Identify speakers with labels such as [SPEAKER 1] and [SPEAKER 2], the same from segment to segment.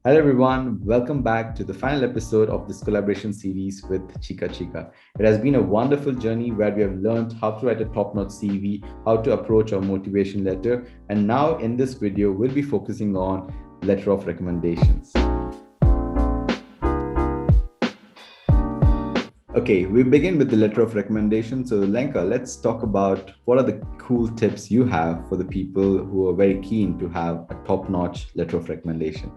[SPEAKER 1] Hello, everyone. Welcome back to the final episode of this collaboration series with Chica Chica. It has been a wonderful journey where we have learned how to write a top-notch CV, how to approach our motivation letter, and now in this video, we'll be focusing on letter of recommendations. Okay, we begin with the letter of recommendation. So, Lenka, let's talk about what are the cool tips you have for the people who are very keen to have a top-notch letter of recommendation.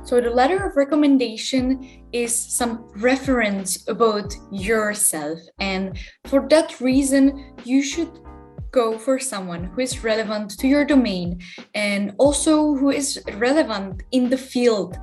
[SPEAKER 2] So the letter of recommendation is some reference about yourself. And for that reason, you should go for someone who is relevant to your domain and also who is relevant in the field.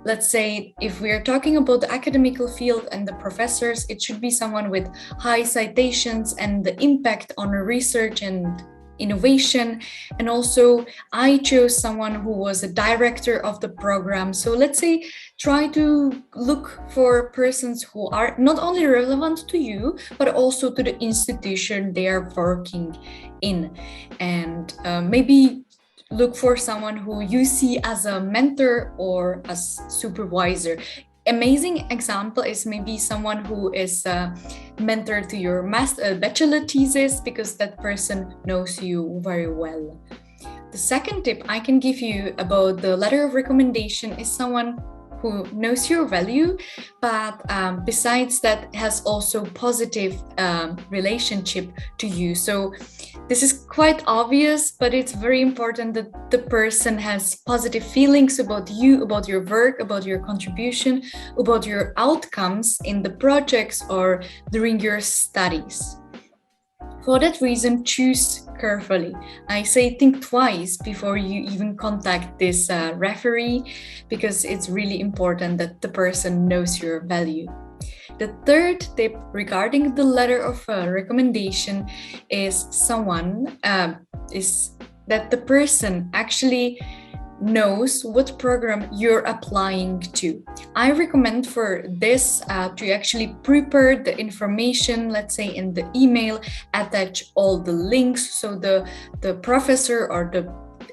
[SPEAKER 2] Let's say if we are talking about the academical field and the professors, it should be someone with high citations and the impact on research and innovation. And also I chose someone who was a director of the program. So let's say try to look for persons who are not only relevant to you but also to the institution they are working in, and maybe look for someone who you see as a mentor or as supervisor. Amazing example is maybe someone who is a mentor to your bachelor thesis, because that person knows you very well. The second tip I can give you about the letter of recommendation is someone who knows your value, but besides that has also positive relationship to you. So this is quite obvious, but it's very important that the person has positive feelings about you, about your work, about your contribution, about your outcomes in the projects or during your studies. For that reason, choose carefully. I say think twice before you even contact this referee, because it's really important that the person knows your value. The third tip regarding the letter of recommendation is that the person actually knows what program you're applying to. I recommend for this to actually prepare the information, let's say in the email, attach all the links so the professor or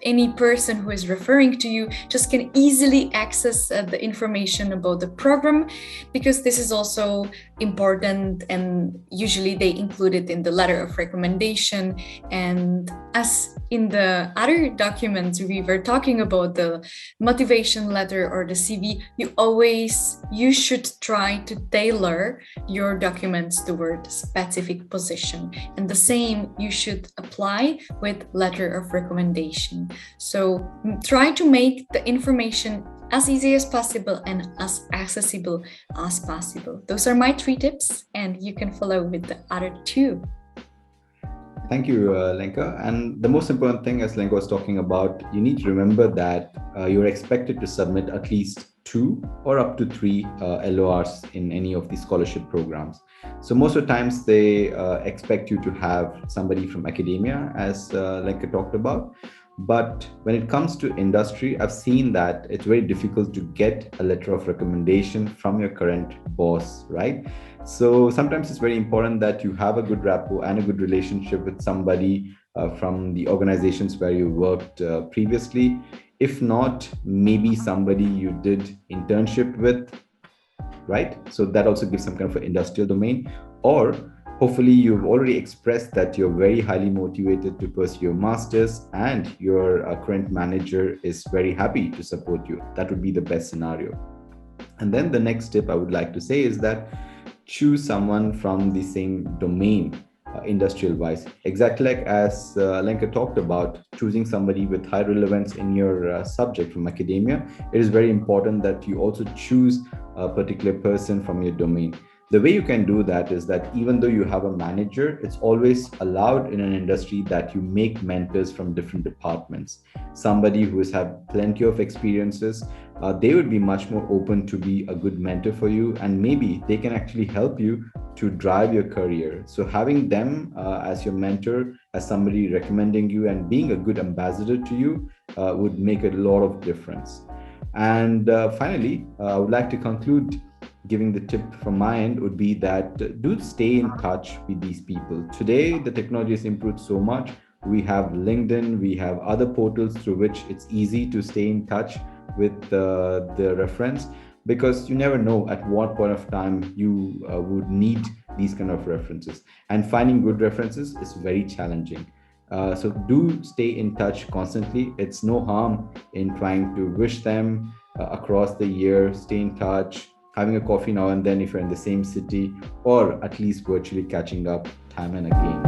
[SPEAKER 2] any person who is referring to you just can easily access the information about the program, because this is also important and usually they include it in the letter of recommendation. And as in the other documents we were talking about, the motivation letter or the CV, you should try to tailor your documents toward specific position, and the same you should apply with letter of recommendation. So try to make the information as easy as possible and as accessible as possible. Those are my 3 tips, and you can follow with the other 2.
[SPEAKER 1] Thank you, Lenka. And the most important thing, as Lenka was talking about, you need to remember that you're expected to submit at least 2 or up to 3 LORs in any of these scholarship programs. So most of the times they expect you to have somebody from academia, as Lenka talked about. But when it comes to industry, I've seen that it's very difficult to get a letter of recommendation from your current boss, right? So sometimes it's very important that you have a good rapport and a good relationship with somebody from the organizations where you worked previously. If not, maybe somebody you did internship with, right? So that also gives some kind of an industrial domain. Or hopefully you've already expressed that you're very highly motivated to pursue your master's and your current manager is very happy to support you. That would be the best scenario. And then the next tip I would like to say is that choose someone from the same domain, industrial wise. Exactly like as Lenka talked about, choosing somebody with high relevance in your subject from academia, it is very important that you also choose a particular person from your domain. The way you can do that is that even though you have a manager, it's always allowed in an industry that you make mentors from different departments. Somebody who has had plenty of experiences, they would be much more open to be a good mentor for you, and maybe they can actually help you to drive your career. So having them as your mentor, as somebody recommending you and being a good ambassador to you would make a lot of difference. And finally, I would like to conclude giving the tip from my end would be that do stay in touch with these people. Today, the technology has improved so much. We have LinkedIn, we have other portals through which it's easy to stay in touch with the reference, because you never know at what point of time you would need these kind of references. And finding good references is very challenging. So do stay in touch constantly. It's no harm in trying to wish them across the year, stay in touch, having a coffee now and then if you're in the same city, or at least virtually catching up time and again.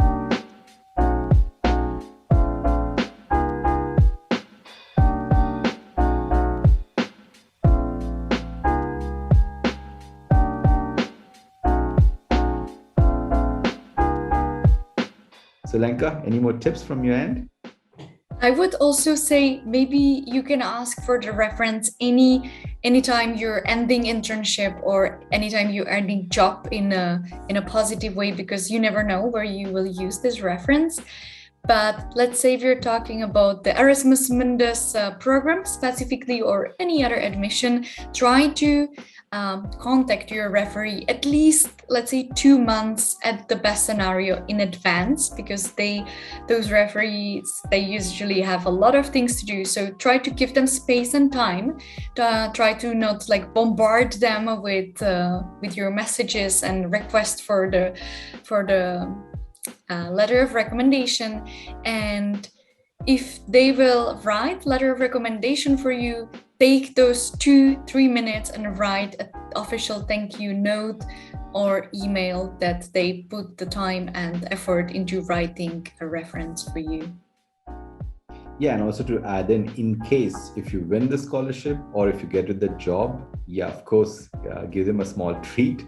[SPEAKER 1] So Lenka, any more tips from your end?
[SPEAKER 2] I would also say maybe you can ask for the reference anytime you're ending internship or anytime you're ending job in a positive way, because you never know where you will use this reference. But let's say if you're talking about the Erasmus Mundus program specifically, or any other admission, try to contact your referee at least, let's say, 2 months at the best scenario in advance, because those referees, they usually have a lot of things to do. So try to give them space and time. Try to not like bombard them with your messages and requests for the letter of recommendation. And if they will write letter of recommendation for you, take those 2-3 minutes and write an official thank you note or email that they put the time and effort into writing a reference for you.
[SPEAKER 1] Yeah, and also to add in case if you win the scholarship or if you get the job, yeah, of course, give them a small treat.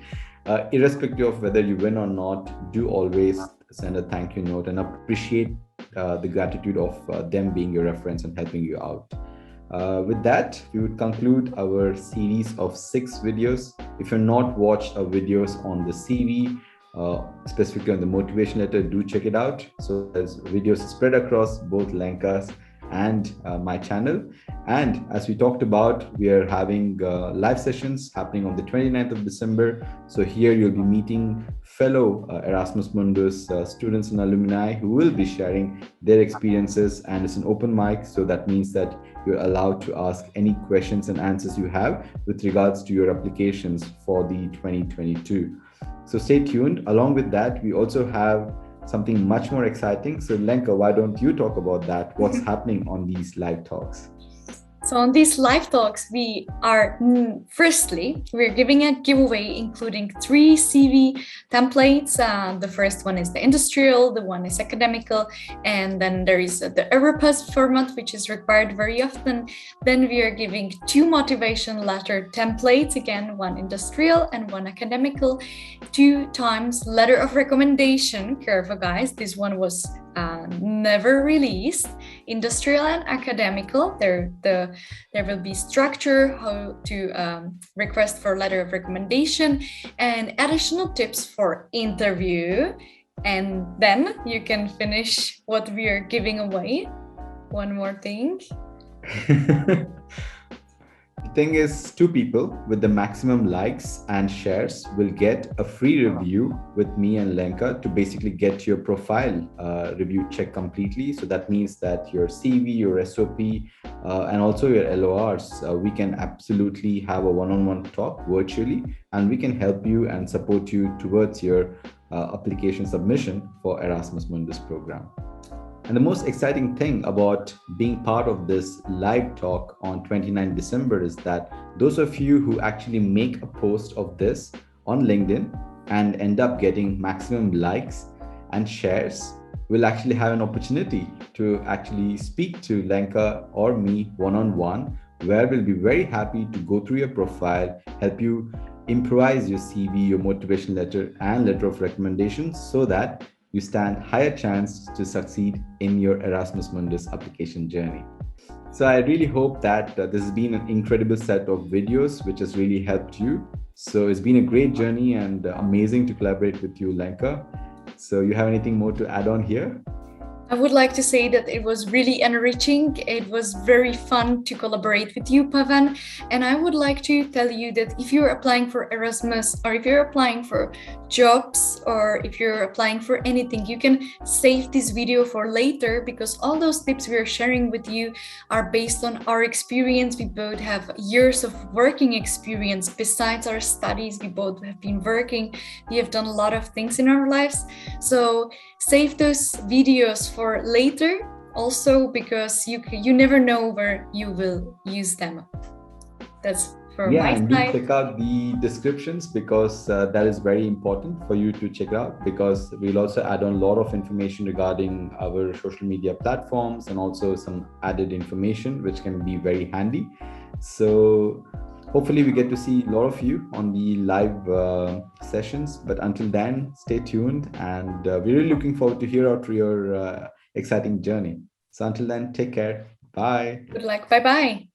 [SPEAKER 1] Irrespective of whether you win or not, do always send a thank you note and appreciate the gratitude of them being your reference and helping you out. With that, we would conclude our series of 6 videos. If you've not watched our videos on the CV, specifically on the motivation letter, do check it out. So there's videos spread across both Lenka's and my channel. And as we talked about, we are having live sessions happening on the 29th of December. So here you'll be meeting fellow Erasmus Mundus students and alumni who will be sharing their experiences, and it's an open mic. So that means that you're allowed to ask any questions and answers you have with regards to your applications for the 2022. So stay tuned. Along with that, we also have something much more exciting. So Lenka, why don't you talk about that? What's happening on these live talks?
[SPEAKER 2] So on these live talks, we are, firstly, we're giving a giveaway including 3 CV templates. The first one is the industrial, the one is academical, and then there is the Erasmus format, which is required very often. Then we are giving 2 motivation letter templates, again, one industrial and one academical, 2 times letter of recommendation. Careful guys, this one was never released. Industrial and academical, there will be structure, how to request for letter of recommendation, and additional tips for interview. And then you can finish what we are giving away. One more thing.
[SPEAKER 1] The thing is, 2 people with the maximum likes and shares will get a free review with me and Lenka to basically get your profile review checked completely. So that means that your CV, your SOP, and also your LORs, we can absolutely have a one-on-one talk virtually, and we can help you and support you towards your application submission for Erasmus Mundus program. And the most exciting thing about being part of this live talk on 29 December is that those of you who actually make a post of this on LinkedIn and end up getting maximum likes and shares will actually have an opportunity to actually speak to Lenka or me one-on-one, where we'll be very happy to go through your profile, help you improvise your CV, your motivation letter, and letter of recommendation so that you stand higher chance to succeed in your Erasmus Mundus application journey. So I really hope that this has been an incredible set of videos which has really helped you. So it's been a great journey and amazing to collaborate with you, Lenka. So you have anything more to add on here?
[SPEAKER 2] I would like to say that it was really enriching. It was very fun to collaborate with you, Pavan. And I would like to tell you that if you're applying for Erasmus, or if you're applying for jobs, or if you're applying for anything, you can save this video for later, because all those tips we are sharing with you are based on our experience. We both have years of working experience. Besides our studies, we both have been working. We have done a lot of things in our lives. So save those videos for later, also because you never know where you will use them. That's for
[SPEAKER 1] Yeah,
[SPEAKER 2] my
[SPEAKER 1] and do
[SPEAKER 2] side.
[SPEAKER 1] check out the descriptions, because that is very important for you to check out, because we'll also add on a lot of information regarding our social media platforms and also some added information which can be very handy. So hopefully we get to see a lot of you on the live sessions, but until then, stay tuned, and we're really looking forward to hear out your exciting journey. So until then, take care. Bye.
[SPEAKER 2] Good luck. Bye bye.